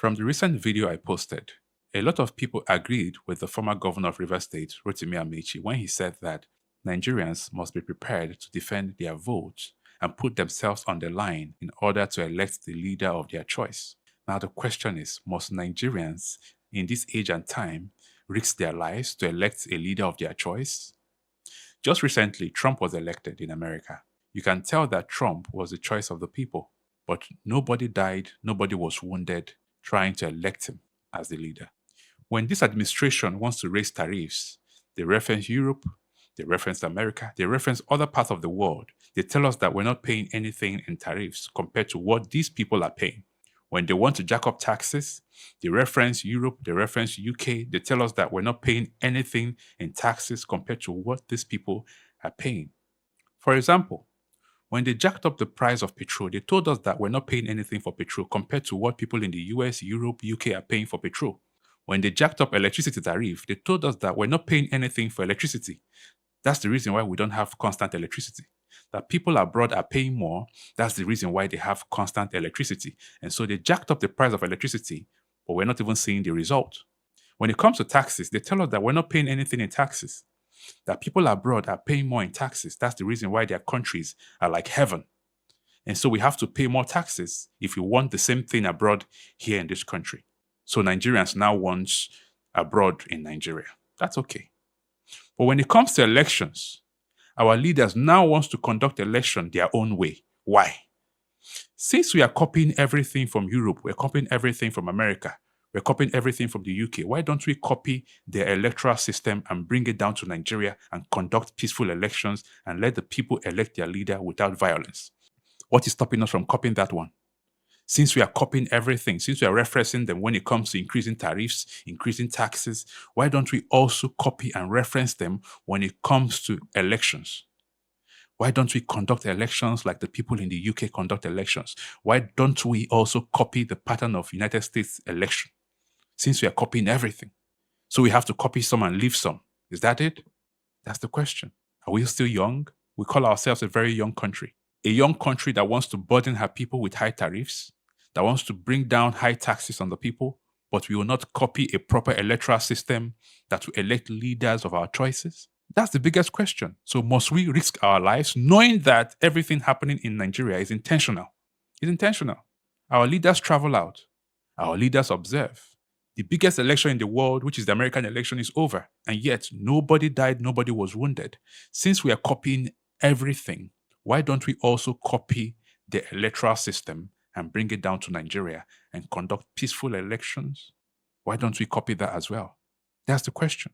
From the recent video I posted, a lot of people agreed with the former governor of Rivers State, Rotimi Amaechi, when he said that Nigerians must be prepared to defend their votes and put themselves on the line in order to elect the leader of their choice. Now the question is, must Nigerians in this age and time risk their lives to elect a leader of their choice? Just recently, Trump was elected in America. You can tell that Trump was the choice of the people, but nobody died, nobody was wounded trying to elect him as the leader. When this administration wants to raise tariffs, they reference Europe, they reference America, they reference other parts of the world. They tell us that we're not paying anything in tariffs compared to what these people are paying. When they want to jack up taxes, they reference Europe, they reference UK, they tell us that we're not paying anything in taxes compared to what these people are paying. For example, when they jacked up the price of petrol, they told us that we're not paying anything for petrol compared to what people in the US, Europe, UK are paying for petrol. When they jacked up electricity tariff, they told us that we're not paying anything for electricity. That's the reason why we don't have constant electricity. That people abroad are paying more, that's the reason why they have constant electricity. And so they jacked up the price of electricity, but we're not even seeing the result. When it comes to taxes, they tell us that we're not paying anything in taxes. That people abroad are paying more in taxes. That's the reason why their countries are like heaven. And so we have to pay more taxes if we want the same thing abroad here in this country. So Nigerians now want abroad in Nigeria. That's okay. But when it comes to elections, our leaders now want to conduct election their own way. Why? Since we are copying everything from Europe, we're copying everything from America, we're copying everything from the UK, why don't we copy their electoral system and bring it down to Nigeria and conduct peaceful elections and let the people elect their leader without violence? What is stopping us from copying that one? Since we are copying everything, since we are referencing them when it comes to increasing tariffs, increasing taxes, why don't we also copy and reference them when it comes to elections? Why don't we conduct elections like the people in the UK conduct elections? Why don't we also copy the pattern of United States election? Since we are copying everything. So we have to copy some and leave some. Is that it? That's the question. Are we still young? We call ourselves a very young country. A young country that wants to burden her people with high tariffs, that wants to bring down high taxes on the people, but we will not copy a proper electoral system that will elect leaders of our choices? That's the biggest question. So must we risk our lives knowing that everything happening in Nigeria is intentional? It's intentional. Our leaders travel out. Our leaders observe. The biggest election in the world, which is the American election, is over. And yet nobody died, nobody was wounded. Since we are copying everything, why don't we also copy the electoral system and bring it down to Nigeria and conduct peaceful elections? Why don't we copy that as well? That's the question.